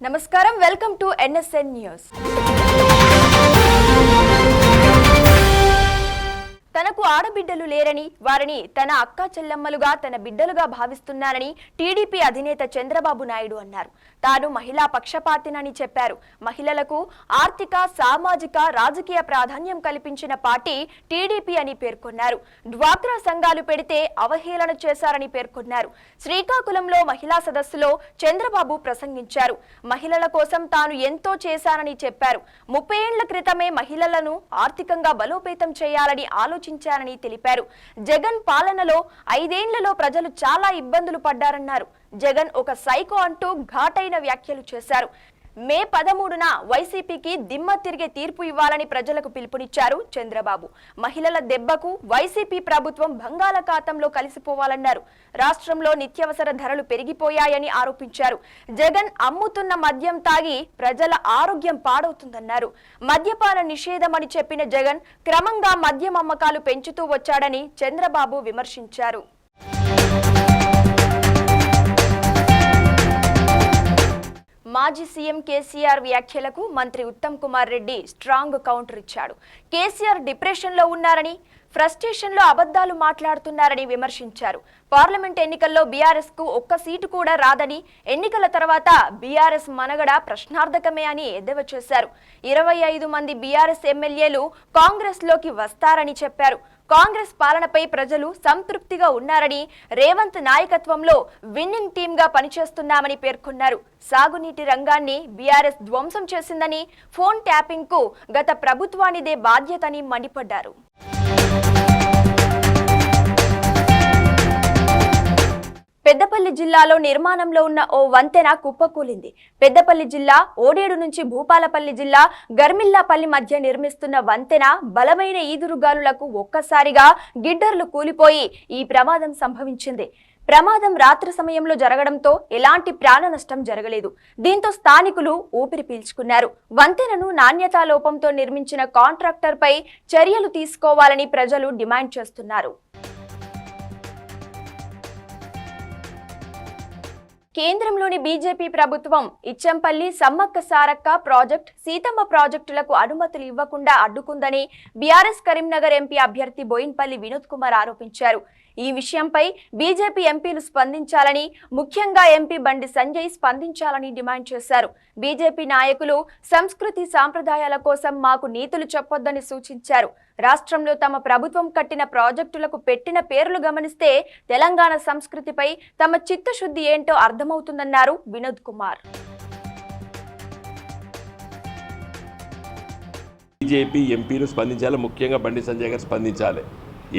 నమస్కారం, welcome to NSN news. తనకు ఆడబిడ్డలు లేరని, వారిని తన అక్కా చెల్లెమ్మలుగా, తన బిడ్డలుగా భావిస్తున్నారని టీడీపీ అధినేత చంద్రబాబు నాయుడు అన్నారు. తాను మహిళా పక్షపాతినని చెప్పారు. మహిళలకు ఆర్థిక, సామాజిక, రాజకీయ ప్రాధాన్యం కల్పించిన పార్టీ టీడీపీ అని పేర్కొన్నారు. డ్వాక్రా సంఘాలు పెడితే అవహేళన చేశారని పేర్కొన్నారు. శ్రీకాకుళంలో మహిళా సదస్సులో చంద్రబాబు ప్రసంగించారు. మహిళల కోసం తాను ఎంతో చేశానని చెప్పారు. 30 ఏళ్ల క్రితమే మహిళలను ఆర్థికంగా బలోపేతం చేయాలని ఆలోచించారని తెలిపారు. జగన్ పాలనలో 5 ఏళ్లలో ప్రజలు చాలా ఇబ్బందులు పడ్డారన్నారు. జగన్ ఒక సైకో అంటూ ఘాటైన వ్యాఖ్యలు చేశారు. మే 13న వైసీపీకి దిమ్మ తిరిగే తీర్పు ఇవ్వాలని ప్రజలకు పిలుపునిచ్చారు చంద్రబాబు. మహిళల దెబ్బకు వైసీపీ ప్రభుత్వం బంగాళాఖాతంలో కలిసిపోవాలన్నారు. రాష్ట్రంలో నిత్యావసర ధరలు పెరిగిపోయాయని ఆరోపించారు. జగన్ అమ్ముతున్న మద్యం తాగి ప్రజల ఆరోగ్యం పాడవుతుందన్నారు. మద్యపాన నిషేధమని చెప్పిన జగన్ క్రమంగా మద్యం అమ్మకాలు పెంచుతూ వచ్చాడని చంద్రబాబు విమర్శించారు. మాజీ సీఎం కేసీఆర్ వ్యాఖ్యలకు మంత్రి ఉత్తమ్ కుమార్ రెడ్డి స్ట్రాంగ్ కౌంటర్ ఇచ్చాడు. కేసీఆర్ డిప్రెషన్లో ఉన్నారని, ఫ్రస్ట్రేషన్లో అబద్ధాలు మాట్లాడుతున్నారని విమర్శించారు. పార్లమెంట్ ఎన్నికల్లో బీఆర్ఎస్ కు ఒక్క సీటు కూడా రాదని, ఎన్నికల తర్వాత బీఆర్ఎస్ మనగడ ప్రశ్నార్థకమే అని ఎద్దేవా చేశారు. 25 మంది బీఆర్ఎస్ ఎమ్మెల్యేలు కాంగ్రెస్ లోకి వస్తారని చెప్పారు. కాంగ్రెస్ పాలనపై ప్రజలు సంతృప్తిగా ఉన్నారని, రేవంత్ నాయకత్వంలో విన్నింగ్ టీమ్ గా పనిచేస్తున్నామని పేర్కొన్నారు. సాగునీటి రంగాన్ని బీఆర్ఎస్ ధ్వంసం చేసిందని, ఫోన్ ట్యాపింగ్ కు గత ప్రభుత్వానిదే బాధ్యతని మండిపడ్డారు. పెద్దపల్లి జిల్లాలో నిర్మాణంలో ఉన్న ఓ వంతెన కుప్పకూలింది. పెద్దపల్లి జిల్లా ఓడేడు నుంచి భూపాలపల్లి జిల్లా గర్మిల్లాపల్లి మధ్య నిర్మిస్తున్న వంతెన బలమైన ఈదురుగాలులకు ఒక్కసారిగా గిడ్డర్లు కూలిపోయి ఈ ప్రమాదం సంభవించింది. ప్రమాదం రాత్రి సమయంలో జరగడంతో ఎలాంటి ప్రాణ నష్టం జరగలేదు. దీంతో స్థానికులు ఊపిరి పీల్చుకున్నారు. వంతెనను నాణ్యతా లోపంతో నిర్మించిన కాంట్రాక్టర్ పై చర్యలు తీసుకోవాలని ప్రజలు డిమాండ్ చేస్తున్నారు. కేంద్రంలోని బీజేపీ ప్రభుత్వం ఇచ్చంపల్లి, సమ్మక్క సారక్క ప్రాజెక్ట్, సీతమ్మ ప్రాజెక్టులకు అనుమతులు ఇవ్వకుండా అడ్డుకుందని బీఆర్ఎస్ కరీంనగర్ ఎంపీ అభ్యర్థి బోయిన్పల్లి వినోద్ కుమార్ ఆరోపించారు. ఈ విషయంపై బీజేపీ ఎంపీలు స్పందించాలని, ముఖ్యంగా ఎంపీ బండి సంజయ్ స్పందించాలని డిమాండ్ చేశారు. బీజేపీ నాయకులు సంస్కృతి సాంప్రదాయాల కోసం మాకు నీతులు చెప్పొద్దని సూచించారు. రాష్ట్రంలో తమ ప్రభుత్వం కట్టిన ప్రాజెక్టులకు పెట్టిన పేర్లు గమనిస్తే తెలంగాణ సంస్కృతిపై తమ చిత్తశుద్ధి ఏంటో అర్థమవుతుందన్నారు వినోద్ కుమార్. బీజేపీ ఎంపీలు స్పందించాలి, ముఖ్యంగా బండి సంజయ్ గారు స్పందించాలి.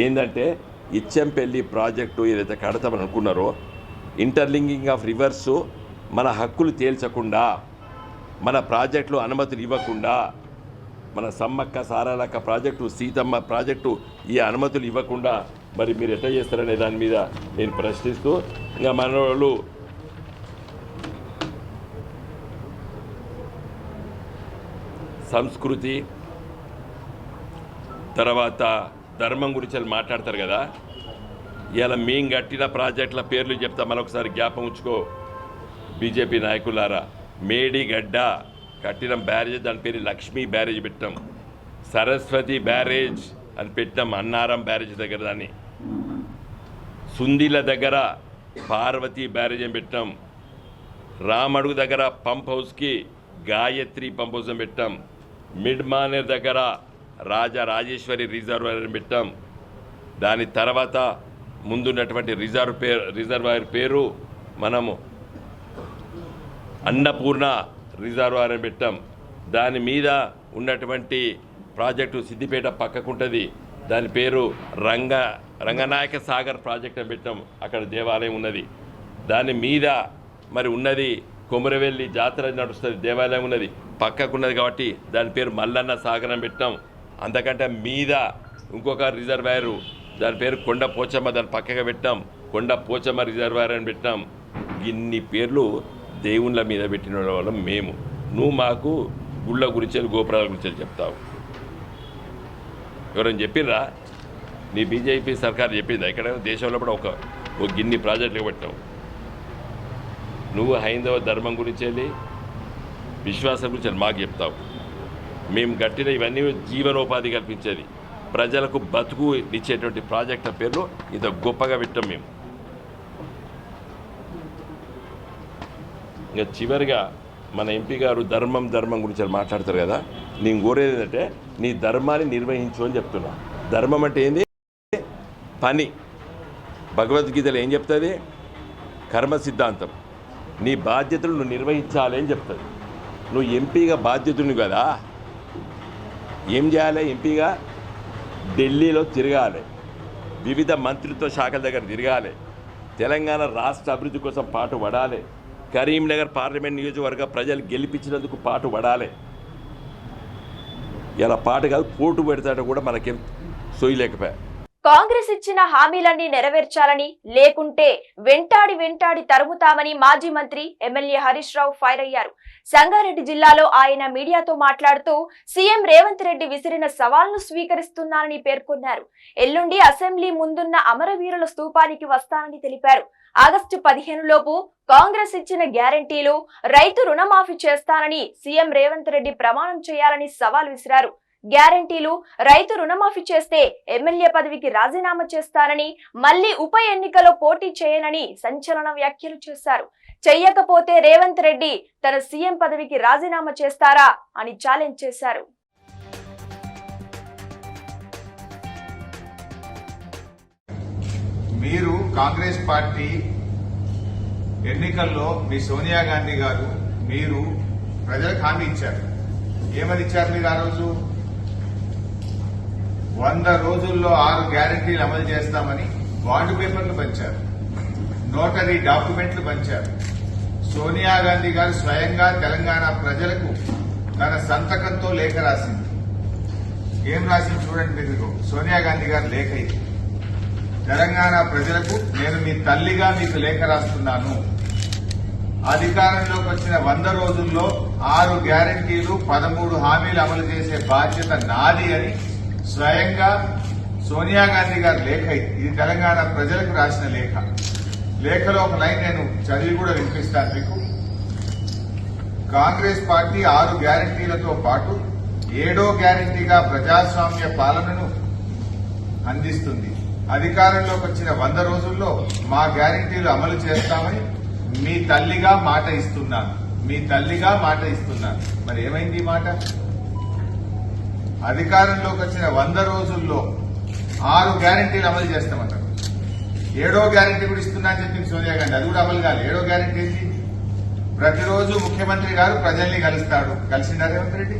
ఏంటంటే ఇచ్చంపల్లి ప్రాజెక్టు ఏదైతే కడతామని అనుకున్నారో, ఇంటర్లింకింగ్ ఆఫ్ రివర్సు మన హక్కులు తేల్చకుండా, మన ప్రాజెక్టులు అనుమతులు ఇవ్వకుండా, మన సమ్మక్క సారలక్క ప్రాజెక్టు, సీతమ్మ ప్రాజెక్టు ఈ అనుమతులు ఇవ్వకుండా మరి మీరు ఎట్లా చేస్తారనే దాని మీద నేను ప్రశ్నిస్తూ, ఇంకా మన వాళ్ళు సంస్కృతి తర్వాత ధర్మం గురించి మాట్లాడతారు కదా. ఇలా మేము కట్టిన ప్రాజెక్టుల పేర్లు చెప్తా, మరొకసారి జ్ఞాపం ఉంచుకో బీజేపీ నాయకులారా. మేడిగడ్డ కట్టిన బ్యారేజ్, దాని పేరు లక్ష్మీ బ్యారేజ్ పెట్టాం. సరస్వతి బ్యారేజ్ అని పెట్టాం, అన్నారం బ్యారేజ్ దగ్గర దాన్ని. సుందిల దగ్గర పార్వతి బ్యారేజ్ అని పెట్టాం. రామడుగు దగ్గర పంప్ హౌస్కి గాయత్రి పంప్ హౌస్ అని పెట్టాం. మిడ్మానేర్ దగ్గర రాజరాజేశ్వరి రిజర్వాయర్ పెట్టాం. దాని తర్వాత ముందున్నటువంటి రిజర్వాయర్ పేరు మనము అన్నపూర్ణ రిజర్వాయర్ పెట్టాం. దాని మీద ఉన్నటువంటి ప్రాజెక్టు సిద్దిపేట పక్కకుంటుంది, దాని పేరు రంగనాయక సాగర్ ప్రాజెక్ట్ అని పెట్టాం. అక్కడ దేవాలయం ఉన్నది. దాని మీద మరి ఉన్నది కొమరవెల్లి జాతర నడుస్తుంది, దేవాలయం ఉన్నది పక్కకున్నది కాబట్టి దాని పేరు మల్లన్న సాగర్ అని పెట్టాం. అంతకంటే మీద ఇంకొక రిజర్వాయరు, దాని పేరు కొండ పోచమ్మ, దాని పక్కగా పెట్టాం. కొండ పోచమ్మ రిజర్వాయర్ అని పెట్టాం. ఇన్ని పేర్లు దేవుళ్ళ మీద పెట్టిన వాళ్ళం మేము. నువ్వు మాకు గుళ్ళ గురించి, గోపురాల గురించి చెప్తావు. ఎవరైనా చెప్పినరా? నీ బీజేపీ సర్కారు చెప్పిందా? ఇక్కడ దేశంలో కూడా ఒక గిన్ని ప్రాజెక్టులు పెట్టావు. నువ్వు హైందవ ధర్మం గురించి వెళ్ళి విశ్వాసం గురించి మాకు చెప్తావు. మేము కట్టిన ఇవన్నీ జీవనోపాధి కల్పించేది, ప్రజలకు బతుకు ఇచ్చేటువంటి ప్రాజెక్టుల పేర్లు ఇంత గొప్పగా పెట్టాం మేము. ఇంకా చివరిగా మన ఎంపీ గారు ధర్మం గురించి మాట్లాడతారు కదా, నేను కోరేది ఏంటంటే నీ ధర్మాన్ని నిర్వహించు అని చెప్తున్నా. ధర్మం అంటే ఏంది? పని. భగవద్గీతలో ఏం చెప్తుంది? కర్మ సిద్ధాంతం. నీ బాధ్యతలు నువ్వు నిర్వహించాలి అని చెప్తుంది. నువ్వు ఎంపీగా బాధ్యతని కదా, ఏం చేయాలి? ఎంపీగా ఢిల్లీలో తిరగాలి, వివిధ మంత్రిత్వ శాఖల దగ్గర తిరగాలి, తెలంగాణ రాష్ట్ర అభివృద్ధి కోసం పాటుపడాలి, కరీంనగర్ పార్లమెంట్ నియోజకవర్గ ప్రజలు గెలిపించినందుకు పాటుపడాలి. ఇలా పాటు కాదు, పోటు పెడతాడు కూడా మనకేం సోయలేకపోయా. కాంగ్రెస్ ఇచ్చిన హామీలన్నీ నెరవేర్చాలని, లేకుంటే వెంటాడి తరుముతామని మాజీ మంత్రి ఎమ్మెల్యే హరీష్ రావు ఫైర్ అయ్యారు. సంగారెడ్డి జిల్లాలో ఆయన మీడియాతో మాట్లాడుతూ సీఎం రేవంత్ రెడ్డి విసిరిన సవాల్ను స్వీకరిస్తున్నానని పేర్కొన్నారు. ఎల్లుండి అసెంబ్లీ ముందున్న అమరవీరుల స్తూపానికి వస్తానని తెలిపారు. ఆగస్టు 15 లోపు కాంగ్రెస్ ఇచ్చిన గ్యారంటీలు, రైతు రుణమాఫీ చేస్తానని సీఎం రేవంత్ రెడ్డి ప్రమాణం చేయాలని సవాల్ విసిరారు. గ్యారంటీలు, రైతు రుణమాఫీ చేస్తే ఎమ్మెల్యే పదవికి రాజీనామా చేస్తానని, మళ్లీ ఉప ఎన్నికలో పోటీ చేయనని సంచలన వ్యాఖ్యలు చేశారు. చెయ్యకపోతే రేవంత్ రెడ్డి తన సీఎం పదవికి రాజీనామా చేస్తారా అని ఛాలెంజ్ చేశారు. మీరు కాంగ్రెస్ పార్టీ ఎన్నికల్లో మీ సోనియా గాంధీ గారు మీరు ప్రజలకు హామీ ఇచ్చారు. ఏమని ఇచ్చారు మీరు ఆ రోజు? 100 రోజుల్లో 6 గ్యారంటీలు అమలు చేస్తామని బాండ్ పేపర్లు పంచారు, నోటరీ డాక్యుమెంట్లు పంచారు. సోనియా గాంధీ గారు స్వయంగా తెలంగాణ ప్రజలకు తన సంతకంతో లేఖ రాసింది. ఏం రాసింది చూడండి మీరు. సోనియా గాంధీ గారు లేఖ ఇది. తెలంగాణ ప్రజలకు నేను మీ తల్లిగా మీకు లేఖ రాస్తున్నాను. అధికారంలోకి వచ్చిన 100 రోజుల్లో 6 గ్యారంటీలు, 13 హామీలు అమలు చేసే బాధ్యత నాది అని స్వయంగా సోనియా గాంధీ గారి లేఖ ఇది. తెలంగాణ ప్రజలకు రాసిన లేఖ. లేఖలో ఒక లైన్ నేను చదివి కూడా వినిపిస్తాను మీకు. కాంగ్రెస్ పార్టీ 6 గ్యారంటీలతో పాటు 7వ గ్యారంటీగా ప్రజాస్వామ్య పాలనను అందిస్తుంది. అధికారంలోకి వచ్చిన 100 రోజుల్లో మా గ్యారంటీలు అమలు చేస్తామని మీ తల్లిగా మాట ఇస్తున్నాను. మీ తల్లిగా మాట ఇస్తున్నాను. మరి ఏమైంది ఈ మాట? అధికారంలోకి వచ్చిన 100 రోజుల్లో 6 గ్యారంటీలు అమలు చేస్తామంటారు. 7వ గ్యారంటీ కూడా ఇస్తున్నా అని చెప్పింది సోనియా గాంధీ. అది కూడా అమలు కాదు. 7వ గ్యారంటీ ఏంటి? ప్రతిరోజు ముఖ్యమంత్రి గారు ప్రజల్ని కలుస్తాడు. కలిసిండా రేవంత్ రెడ్డి?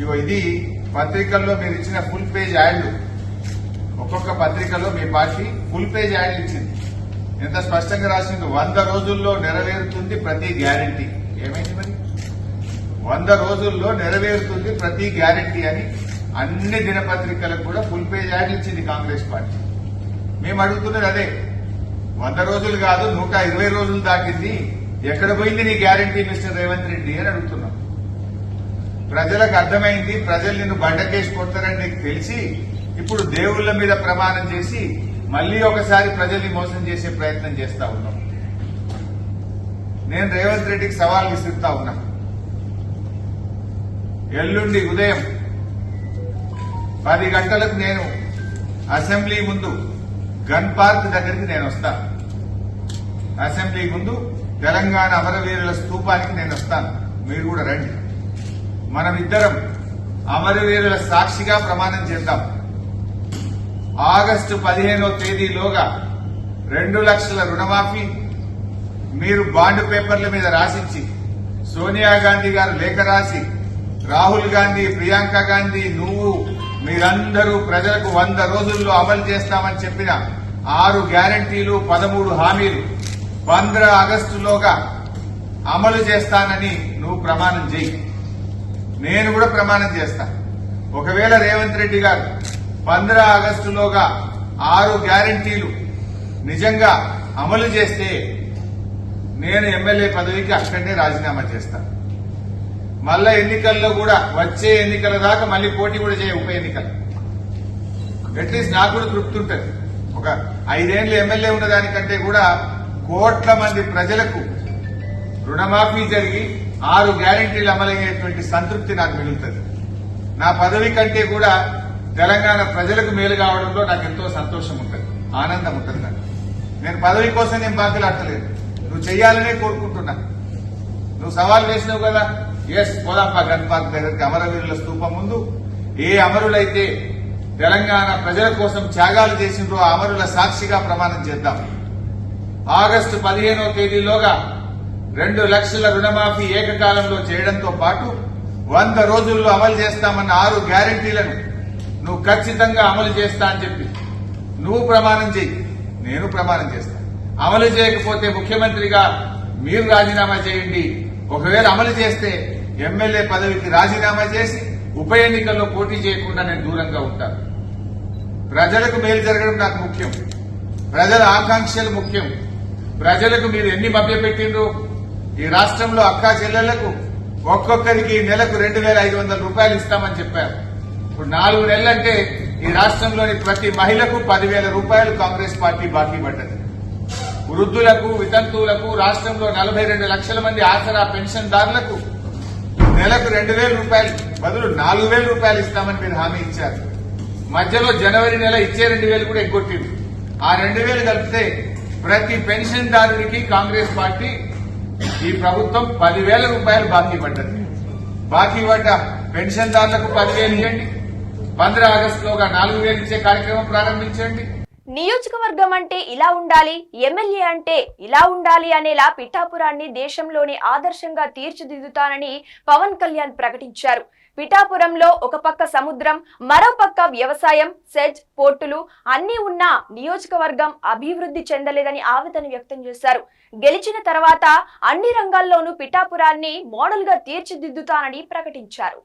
ఇగో ఇది పత్రికల్లో మీరు ఇచ్చిన ఫుల్ పేజ్ యాడ్లు. ఒక్కొక్క పత్రికలో మీ పార్టీ ఫుల్ పేజ్ యాడ్లు ఇచ్చింది. ఎంత స్పష్టంగా రాసింది? 100 రోజుల్లో నెరవేరుతుంది ప్రతి గ్యారంటీ. ఏమైంది మరి? 100 రోజుల్లో నెరవేరుతుంది ప్రతి గ్యారంటీ అని అన్ని దినపత్రికలకు కూడా ఫుల్ పేజ్ యాడ్లు ఇచ్చింది కాంగ్రెస్ పార్టీ. మేము అడుగుతున్నది అదే. 100 రోజులు కాదు, 120 రోజులు దాటింది. ఎక్కడ పోయింది నీ గ్యారంటీ మిస్టర్ రేవంత్ రెడ్డి అని అడుగుతున్నాం. ప్రజలకు అర్థమైంది. ప్రజలు నిన్ను బండకేసి కొడతారని నీకు తెలిసి ఇప్పుడు దేవుళ్ల మీద ప్రమాణం చేసి మళ్లీ ఒకసారి ప్రజల్ని మోసం చేసే ప్రయత్నం చేస్తా ఉన్నాం. నేను రేవంత్ రెడ్డికి సవాల్ విసురుతా ఉన్నా. ఎల్లుండి ఉదయం 10 గంటలకు నేను అసెంబ్లీ ముందు గన్ పార్క్ దగ్గరికి నేను వస్తాను. అసెంబ్లీ ముందు తెలంగాణ అమరవీరుల స్తూపానికి నేను వస్తాను. మీరు కూడా రండి. మనమిద్దరం అమరవీరుల సాక్షిగా ప్రమాణం చేద్దాం. ఆగస్టు 15వ తేదీలోగా 2 లక్షల రుణమాఫీ మీరు బాండ్ పేపర్ల మీద రాసిచ్చి, సోనియా గాంధీ గారు లేఖ రాసి, రాహుల్ గాంధీ, ప్రియాంక గాంధీ, నువ్వు మీరందరూ ప్రజలకు 100 రోజుల్లో అమలు చేస్తామని చెప్పిన 6 గ్యారంటీలు, 13 హామీలు 15 ఆగస్టులోగా అమలు చేస్తానని నువ్వు ప్రమాణం చేయి. నేను కూడా ప్రమాణం చేస్తా. ఒకవేళ రేవంత్ రెడ్డి గారు 15 ఆగస్టులోగా 6 గ్యారంటీలు నిజంగా అమలు చేస్తే నేను ఎమ్మెల్యే పదవికి అక్కడనే రాజీనామా చేస్తాను. మళ్ళా ఎన్నికల్లో కూడా వచ్చే ఎన్నికల దాకా మళ్ళీ పోటీ కూడా చేయ ఉప ఎన్నికలు. అట్లీస్ట్ నాకు కూడా తృప్తి ఉంటుంది. ఒక 5 ఏళ్లు ఎమ్మెల్యే ఉన్నదానికంటే కూడా కోట్ల మంది ప్రజలకు రుణమాఫీ జరిగి 6 గ్యారెంటీలు అమలయ్యేటువంటి సంతృప్తి నాకు మిగులుతుంది. నా పదవి కంటే కూడా తెలంగాణ ప్రజలకు మేలు కావడంలో నాకు ఎంతో సంతోషం ఉంటుంది, ఆనందం ఉంటుంది. నేను పదవి కోసం నేను బాకలాడతలేదు, నువ్వు చెయ్యాలనే కోరుకుంటున్నా. నువ్వు సవాల్ వేసినావు కదా, ఎస్ పోదాంపా గన్ పార్క్ దగ్గరికి, అమరవీరుల స్తూపం ముందు ఏ అమరులైతే తెలంగాణ ప్రజల కోసం త్యాగాలు చేసిండ్రో ఆ అమరుల సాక్షిగా ప్రమాణం చేద్దాం. ఆగస్టు 15వ తేదీలోగా 2 లక్షల రుణమాఫీ ఏకకాలంలో చేయడంతో పాటు 100 రోజుల్లో అమలు చేస్తామన్న 6 గ్యారెంటీలను నువ్వు ఖచ్చితంగా అమలు చేస్తా అని చెప్పి నువ్వు ప్రమాణం చేయి, నేను ప్రమాణం చేస్తా. అమలు చేయకపోతే ముఖ్యమంత్రిగా మీరు రాజీనామా చేయండి. ఒకవేళ అమలు చేస్తే ఎమ్మెల్యే పదవికి రాజీనామా చేసి ఉప ఎన్నికల్లో పోటీ చేయకుండా నేను దూరంగా ఉంటాను. ప్రజలకు మేలు జరగడం నాకు ముఖ్యం, ప్రజల ఆకాంక్షలు ముఖ్యం. ప్రజలకు మీరు ఎన్ని మభ్యపెట్టిండ్రు? ఈ రాష్ట్రంలో అక్కా చెల్లెళ్లకు ఒక్కొక్కరికి నెలకు 2,500 రూపాయలు ఇస్తామని చెప్పారు. ఇప్పుడు 4 నెలలంటే ఈ రాష్ట్రంలోని ప్రతి మహిళకు 10,000 రూపాయలు కాంగ్రెస్ పార్టీ బాకీ పడ్డది. వృద్ధులకు, వితంతువులకు, రాష్ట్రంలో 42 లక్షల మంది ఆసరా పెన్షన్దారులకు నెలకు 2,000 రూపాయలు బదులు 4,000 రూపాయలు ఇస్తామని మీరు హామీ ఇచ్చారు. మధ్యలో జనవరి నెల ఇచ్చే 2,000 కూడా ఎగ్గొట్టింది. ఆ 2,000 కలిపితే ప్రతి పెన్షన్దారునికి కాంగ్రెస్ పార్టీ ఈ ప్రభుత్వం 10,000 రూపాయలు బాకీ పడ్డది. బాకీ పడ్డ పెన్షన్దారులకు 10,000 ఇవ్వండి. 15 ఆగస్టులోగా 4,000 ఇచ్చే కార్యక్రమం ప్రారంభించండి. నియోజకవర్గం అంటే ఇలా ఉండాలి, ఎమ్మెల్యే అంటే ఇలా ఉండాలి అనేలా పిఠాపురాన్ని దేశంలోని ఆదర్శంగా తీర్చిదిద్దుతానని పవన్ కళ్యాణ్ ప్రకటించారు. పిఠాపురంలో ఒక పక్క సముద్రం, మరో పక్క వ్యవసాయం, సెజ్, పోర్టులు అన్నీ ఉన్న నియోజకవర్గం అభివృద్ధి చెందలేదని ఆవేదన వ్యక్తం చేశారు. గెలిచిన తర్వాత అన్ని రంగాల్లోనూ పిఠాపురాన్ని మోడల్ గా తీర్చిదిద్దుతానని ప్రకటించారు.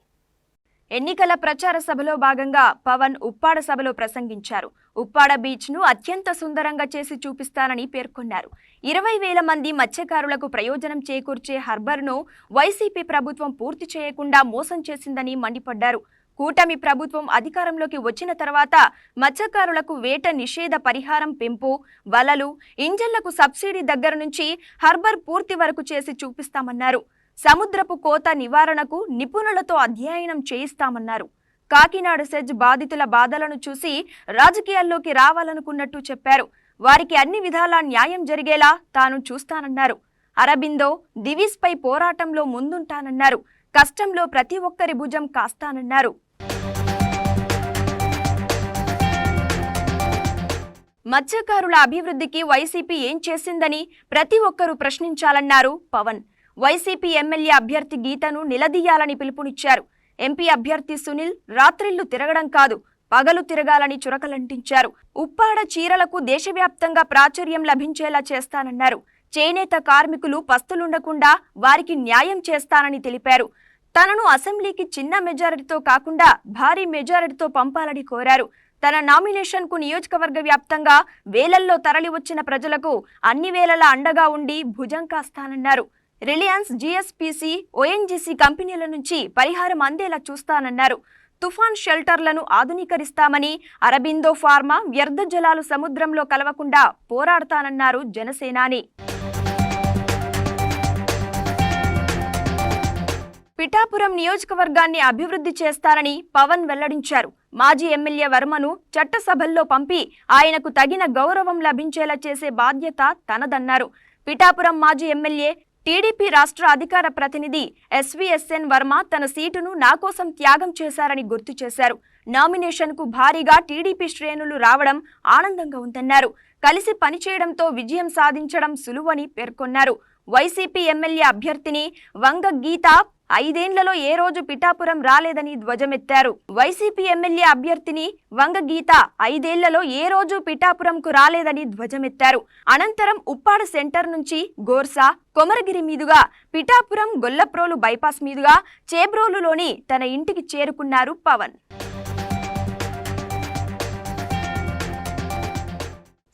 ఎన్నికల ప్రచార సభలో భాగంగా పవన్ ఉప్పాడ సభలో ప్రసంగించారు. ఉప్పాడ బీచ్ ను అత్యంత సుందరంగా చేసి చూపిస్తానని పేర్కొన్నారు. 20,000 మంది మత్స్యకారులకు ప్రయోజనం చేకూర్చే హార్బర్ ను వైసీపీ ప్రభుత్వం పూర్తి చేయకుండా మోసం చేసిందని మండిపడ్డారు. కూటమి ప్రభుత్వం అధికారంలోకి వచ్చిన తర్వాత మత్స్యకారులకు వేట నిషేధ పరిహారం పెంపు, వలలు, ఇంజన్లకు సబ్సిడీ దగ్గర నుంచి హార్బర్ పూర్తి వరకు చేసి చూపిస్తామన్నారు. సముద్రపు కోత నివారణకు నిపుణులతో అధ్యయనం చేయిస్తామన్నారు. కాకినాడ సెజ్ బాధితుల బాధలను చూసి రాజకీయాల్లోకి రావాలనుకున్నట్టు చెప్పారు. వారికి అన్ని విధాలా న్యాయం జరిగేలా తాను చూస్తానన్నారు. అరబిందో, దివీస్ పై పోరాటంలో ముందుంటానన్నారు. కష్టంలో ప్రతి ఒక్కరి భుజం కాస్తానన్నారు. మత్స్యకారుల అభివృద్ధికి వైసీపీ ఏం చేసిందని ప్రతి ఒక్కరూ ప్రశ్నించాలన్నారు పవన్. వైసీపీ ఎమ్మెల్యే అభ్యర్థి గీతను నిలదీయాలని పిలుపునిచ్చారు. ఎంపీ అభ్యర్థి సునీల్ రాత్రిళ్లు తిరగడం కాదు, పగలు తిరగాలని చురకలంటించారు. ఉప్పాడ చీరలకు దేశవ్యాప్తంగా ప్రాచుర్యం లభించేలా చేస్తానన్నారు. చేనేత కార్మికులు పస్తులుండకుండా వారికి న్యాయం చేస్తానని తెలిపారు. తనను అసెంబ్లీకి చిన్న మెజారిటీతో కాకుండా భారీ మెజారిటీతో పంపాలని కోరారు. తన నామినేషన్ కు నియోజకవర్గ వ్యాప్తంగా వేలల్లో తరలివచ్చిన ప్రజలకు అన్ని వేళలా అండగా ఉండి భుజం కాస్తానన్నారు. రిలయన్స్, జిఎస్పిసి, ఓఎన్జీసీ కంపెనీల నుంచి పరిహారం అందేలా చూస్తానన్నారు. తుఫాన్ షెల్టర్లను ఆధునీకరిస్తామని, అరబిందో ఫార్మా వ్యర్థ జలాలు సముద్రంలో కలవకుండా పోరాడతానన్నారు జనసేనాని. పిఠాపురం నియోజకవర్గాన్ని అభివృద్ధి చేస్తారని పవన్ వెల్లడించారు. మాజీ ఎమ్మెల్యే వర్మను చట్టసభల్లో పంపి ఆయనకు తగిన గౌరవం లభించేలా చేసే బాధ్యత తనదన్నారు. పిఠాపురం మాజీ ఎమ్మెల్యే టీడీపీ రాష్ట్ర అధికార ప్రతినిధి ఎస్వీఎస్ఎన్ వర్మ తన సీటును నా కోసం త్యాగం చేశారని గుర్తు చేశారు. నామినేషన్ కు భారీగా టీడీపీ శ్రేణులు రావడం ఆనందంగా ఉందన్నారు. కలిసి పనిచేయడంతో విజయం సాధించడం సులువని పేర్కొన్నారు. వైసీపీ ఎమ్మెల్యే అభ్యర్థిని వంగ గీత 5 ఏళ్లలో ఏ రోజు పిఠాపురం రాలేదని ధ్వజమెత్తారు. వైసీపీ ఎమ్మెల్యే అభ్యర్థిని వంగ గీత 5 ఏళ్లలో ఏ రోజు పిఠాపురంకు రాలేదని ధ్వజమెత్తారు. అనంతరం ఉప్పాడ సెంటర్ నుంచి గోర్సా, కొమరగిరి మీదుగా పిఠాపురం గొల్లప్రోలు బైపాస్ మీదుగా చేబ్రోలులోని తన ఇంటికి చేరుకున్నారు పవన్.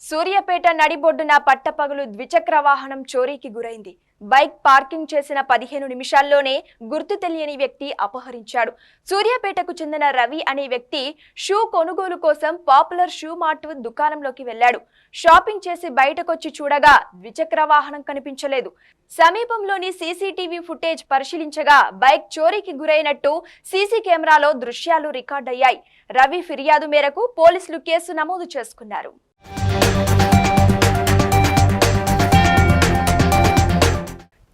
సూర్యాపేట నడిబొడ్డున పట్టపగలు ద్విచక్ర వాహనం చోరీకి గురైంది. బైక్ పార్కింగ్ చేసిన 15 నిమిషాల్లోనే గుర్తు తెలియని వ్యక్తి అపహరించాడు. సూర్యాపేటకు చెందిన రవి అనే వ్యక్తి షూ కొనుగోలు కోసం పాపులర్ షూ మార్ట్ దుకాణంలోకి వెళ్లాడు. షాపింగ్ చేసి బయటకొచ్చి చూడగా ద్విచక్ర వాహనం కనిపించలేదు. సమీపంలోని సీసీటీవీ ఫుటేజ్ పరిశీలించగా బైక్ చోరీకి గురైనట్టు సీసీ కెమెరాలో దృశ్యాలు రికార్డయ్యాయి. రవి ఫిర్యాదు మేరకు పోలీసులు కేసు నమోదు చేసుకున్నారు.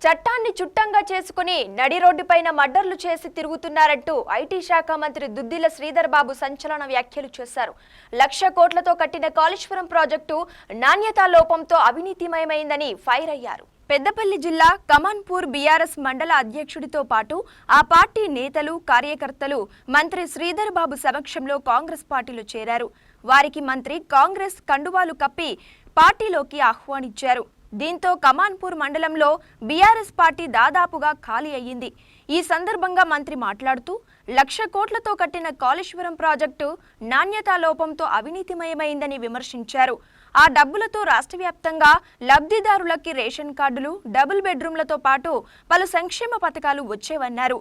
చట్టాన్ని చుట్టంగా చేసుకుని నడి రోడ్డుపైన మర్డర్లు చేసి తిరుగుతున్నారంటూ ఐటీ శాఖ మంత్రి దుద్దిల శ్రీధర్ బాబు సంచలన వ్యాఖ్యలు చేశారు. 1,00,000 కోట్లతో కట్టిన కాళేశ్వరం ప్రాజెక్టు నాణ్యతా లోపంతో అవినీతిమయమైందని ఫైర్ అయ్యారు. పెద్దపల్లి జిల్లా కమాన్పూర్ బీఆర్ఎస్ మండల అధ్యక్షుడితో పాటు ఆ పార్టీ నేతలు, కార్యకర్తలు మంత్రి శ్రీధర్ బాబు సమక్షంలో కాంగ్రెస్ పార్టీలో చేరారు. వారికి మంత్రి కాంగ్రెస్ కండువాలు కప్పి పార్టీలోకి ఆహ్వానించారు. దీంతో కమాన్పూర్ మండలంలో బీఆర్ఎస్ పార్టీ దాదాపుగా ఖాళీ అయ్యింది. ఈ సందర్భంగా మంత్రి మాట్లాడుతూ 1,00,000 కోట్లతో కట్టిన కాళేశ్వరం ప్రాజెక్టు నాణ్యతా లోపంతో అవినీతిమయమైందని విమర్శించారు. ఆ డబ్బులతో రాష్ట్ర వ్యాప్తంగా లబ్ధిదారులకి రేషన్ కార్డులు, డబుల్ బెడ్రూమ్లతో పాటు పలు సంక్షేమ పథకాలు వచ్చేవన్నారు.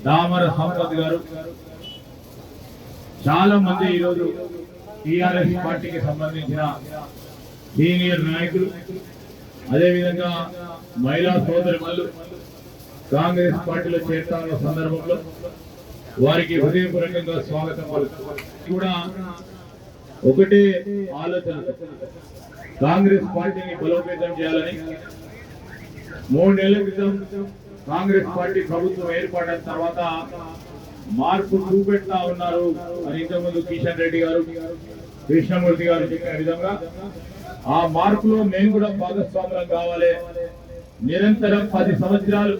దామర సంపత్ గారు, చాలా మంది ఈరోజు టిఆర్ఎస్ పార్టీకి సంబంధించిన సీనియర్ నాయకులు, అదేవిధంగా మహిళా సోదరులు కాంగ్రెస్ పార్టీలో చేరుతున్న సందర్భంలో వారికి హృదయపూర్వకంగా స్వాగతం కూడా ఒకటే ఆలోచన, కాంగ్రెస్ పార్టీని బలోపేతం చేయాలని. 3 నెలల క్రితం కాంగ్రెస్ పార్టీ ప్రభుత్వం ఏర్పడిన తర్వాత మార్పు చూపెడతా ఉన్నారు అని ఇంతకుముందు కిషన్ రెడ్డి గారు, కృష్ణమూర్తి గారు చెప్పిన విధంగా ఆ మార్పులో మేము కూడా భాగస్వాములం కావాలి. నిరంతరం 10 సంవత్సరాలు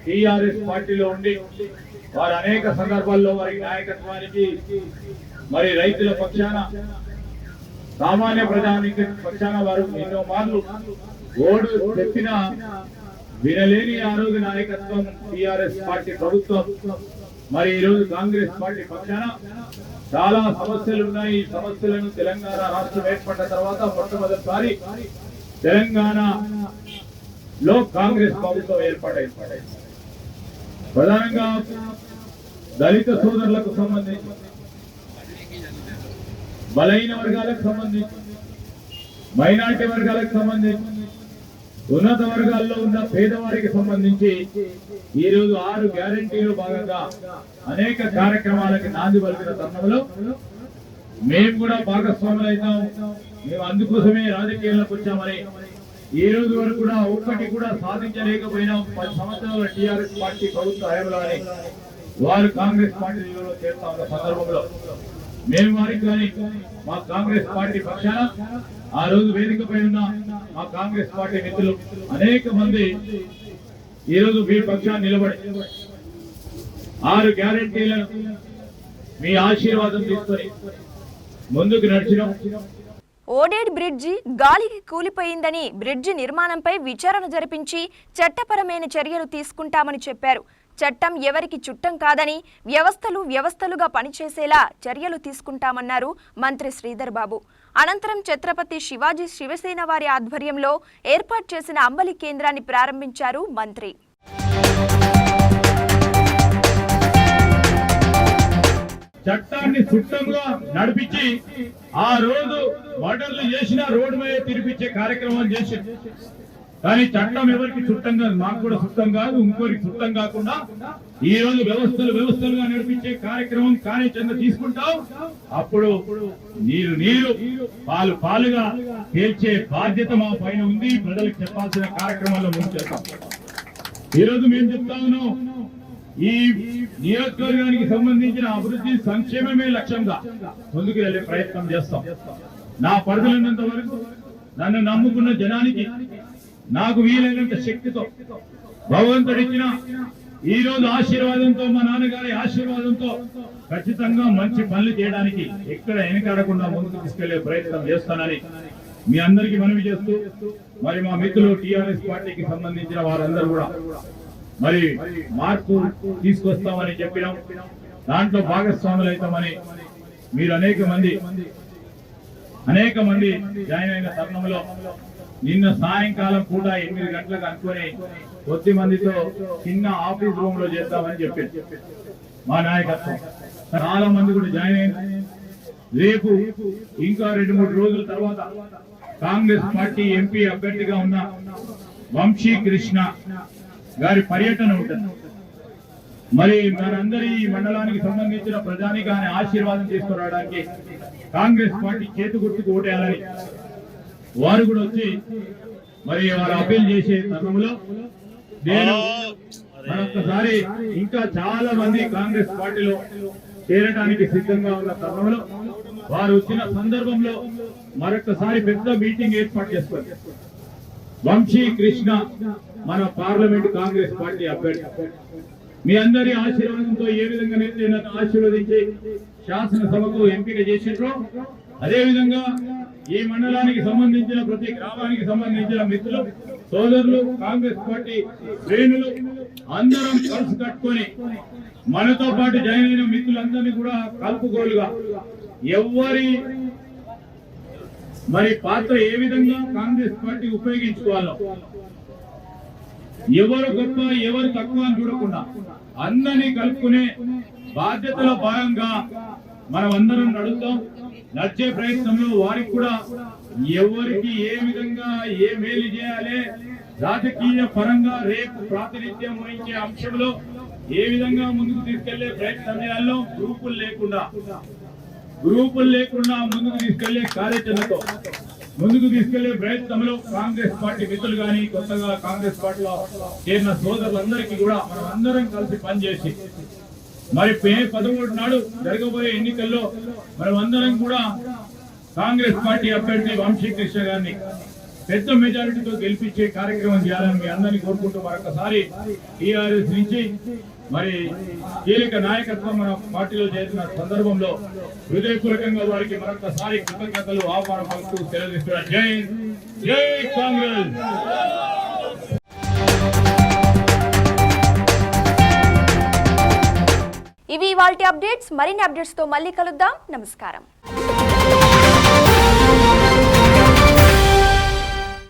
టిఆర్ఎస్ పార్టీలో ఉండి వారు అనేక సందర్భాల్లో వారి నాయకత్వానికి మరి రైతుల పక్షాన, సామాన్య ప్రజానికి పక్షాన వారు ఎన్నో మార్లు ఓడు చెప్పిన వినలేని ఆ రోజు నాయకత్వం టిఆర్ఎస్ పార్టీ ప్రభుత్వం. మరి ఈ రోజు కాంగ్రెస్ పార్టీ పక్షాన చాలా సమస్యలు ఉన్నాయి. ఈ సమస్యలను తెలంగాణ రాష్ట్రం ఏర్పడిన తర్వాత మొట్టమొదటిసారి తెలంగాణలో కాంగ్రెస్ ప్రభుత్వం ఏర్పడింది. ప్రధానంగా దళిత సోదరులకు సంబంధించి, బలహీన వర్గాలకు సంబంధించి, మైనారిటీ వర్గాలకు సంబంధించి, ఉన్నత వర్గాల్లో ఉన్న పేదవారికి సంబంధించి ఈ రోజు 6 గ్యారెంటీలో భాగంగా అనేక కార్యక్రమాలకి నాంది పలికిన తరుణంలో మేము కూడా భాగస్వాములు అవుతాం. మేము అందుకోసమే రాజకీయాల్లోకి వచ్చామని ఈ రోజు వరకు కూడా ఒక్కటి కూడా సాధించలేకపోయినాం. 10 సంవత్సరాల టిఆర్ఎస్ పార్టీ ప్రభుత్వ హయాంలో అని వారు కాంగ్రెస్ పార్టీలో చేరుతా ఉన్న సందర్భంలో మేము వారికి కానీ మా కాంగ్రెస్ పార్టీ పక్షాన ఆ రోజు వేదికపై ఉన్న మా కాంగ్రెస్ పార్టీ మిత్రులు అనేక మంది ఈ రోజు మీ పక్షాన్ని నిలబడి 6 గ్యారెంటీలను మీ ఆశీర్వాదం తీసుకొని ముందుకు నడిచినాం. ఓడేడ్ బ్రిడ్జి గాలికి కూలిపోయిందని బ్రిడ్జి నిర్మాణంపై విచారణ జరిపించి చట్టపరమైన చర్యలు తీసుకుంటామని చెప్పారు. చట్టం ఎవరికి చుట్టం కాదని వ్యవస్థలుగా పనిచేసేలా చర్యలు తీసుకుంటామన్నారు మంత్రి శ్రీధర్ బాబు. అనంతరం ఛత్రపతి శివాజీ శివసేన వారి ఆధ్వర్యంలో ఏర్పాటు చేసిన అంబలి కేంద్రాన్ని ప్రారంభించారు మంత్రి. చట్టాన్ని చుట్టంగా నడిపించి ఆ రోజు మర్డర్లు చేసిన రోడ్డు మీద తిరిపించే కార్యక్రమం చేసి, కానీ చట్టం ఎవరికి చుట్టం కాదు, మాకు కూడా చుట్టం కాదు, ఇంకోరికి చుట్టం కాకుండా ఈ రోజు వ్యవస్థలుగా నడిపించే కార్యక్రమం కానీ చెంద తీసుకుంటాం. అప్పుడు నీరు పాలుగా తేల్చే బాధ్యత మా పైన ఉంది. ప్రజలకు చెప్పాల్సిన కార్యక్రమాల్లో ముందు చేస్తాం. ఈ రోజు మేము చెప్తా ఉన్నాం, ఈ నియోజకవర్గానికి సంబంధించిన అభివృద్ధి సంక్షేమమే లక్ష్యంగా ముందుకు వెళ్లే ప్రయత్నం చేస్తాం. నా పరిధిలోన్నంత వరకు నన్ను నమ్ముకున్న జనానికి నాకు వీలైనంత శక్తితో భగవంతుడిచ్చిన ఈ రోజు ఆశీర్వాదంతో, మా నాన్నగారి ఆశీర్వాదంతో ఖచ్చితంగా మంచి పనులు చేయడానికి ఎక్కడ వెనకాడకుండా ముందుకు తీసుకెళ్లే ప్రయత్నం చేస్తానని మీ అందరికీ మనవి చేస్తూ, మరి మా మిత్రులు టిఆర్ఎస్ పార్టీకి సంబంధించిన వారందరూ కూడా మరి మార్పు తీసుకొస్తామని చెప్పినాం. దాంట్లో భాగస్వాములు అవుతామని మీరు అనేక మంది జాయిన్ అయిన తరుణంలో నిన్న సాయంకాలం పూట 8 గంటలకు అనుకుని కొద్ది మందితో చిన్న ఆఫీస్ రూమ్ లో చేద్దామని చెప్పారు మా నాయకత్వం. చాలా మంది కూడా జాయిన్ అయింది. రేపు ఇంకా 2-3 రోజుల తర్వాత కాంగ్రెస్ పార్టీ ఎంపీ అభ్యర్థిగా ఉన్న వంశీ కృష్ణ గారి పర్యటన ఉంటుంది. మరి మనందరి ఈ మండలానికి సంబంధించిన ప్రజానికాన్ని ఆశీర్వాదం తీసుకురావడానికి కాంగ్రెస్ పార్టీ చేతి గుర్తుకు ఓటేయాలని వారు కూడా వచ్చి మరి వారు అప్పీల్ చేసే తరుణంలో నేను మరొకసారి ఇంకా చాలా మంది కాంగ్రెస్ పార్టీలో చేరడానికి సిద్ధంగా ఉన్న తరుణంలో వారు వచ్చిన సందర్భంలో మరొకసారి పెద్ద మీటింగ్ ఏర్పాటు చేస్తారు. వంశీ కృష్ణ మన పార్లమెంట్ కాంగ్రెస్ పార్టీ అభ్యర్థి. మీ అందరి ఆశీర్వాదంతో ఏ విధంగా నన్ను ఆశీర్వదించి శాసనసభకు ఎంపిక చేసిండ్రో అదే విధంగా ఈ మండలానికి సంబంధించిన ప్రతి గ్రామానికి సంబంధించిన మిత్రులు సోదరులు కాంగ్రెస్ పార్టీ శ్రేణులు అందరం కలిసి కట్టుకొని మనతో పాటు జాయిన్ అయిన మిత్రులందరినీ కూడా కలుపుకోలుగా ఎవరి మరి పాత్ర ఏ విధంగా కాంగ్రెస్ పార్టీ ఉపయోగించుకోవాలో, ఎవరు గొప్ప ఎవరు తక్కువ అని చూడకుండా అందరినీ కలుపుకునే బాధ్యతలో భాగంగా మనం అందరం నడిచే ప్రయత్నంలో వారికి కూడా ఎవరికి ఏ విధంగా ఏ మేలు చేయాలి, రాజకీయ పరంగా రేపు ప్రాతినిధ్యం వహించే అంశంలో ఏ విధంగా ముందుకు తీసుకెళ్లే ప్రయత్నం చేయాలో గ్రూపులు లేకుండా ముందుకు తీసుకెళ్లే కార్యాచరణతో ముందుకు తీసుకెళ్లే ప్రయత్నంలో కాంగ్రెస్ పార్టీ మిత్రులు కానీ కొత్తగా కాంగ్రెస్ పార్టీలో చేరిన సోదరులందరికీ కూడా మనం అందరం కలిసి పనిచేసి మరి మే 13 నాడు జరగబోయే ఎన్నికల్లో మనం అందరం కూడా కాంగ్రెస్ పార్టీ అభ్యర్థి వంశీ కృష్ణ గారిని పెద్ద మెజారిటీతో గెలిపించే కార్యక్రమం చేయాలని మీ అందరినీ కోరుకుంటూ మరొకసారి టీఆర్ఎస్ నుంచి మరి కీలక నాయకత్వం మన పార్టీలో చేసిన సందర్భంలో హృదయపూర్వకంగా వారికి మరొకసారి కృతజ్ఞతలు ఆహ్వానం పలుకుతూ తెలియజేస్తున్నారు. జై కాంగ్రెస్. ఇవి ఇవాల్టి అప్డేట్స్. మరిన్ని అప్డేట్స్ తో మళ్ళీ కలుద్దాం. నమస్కారం.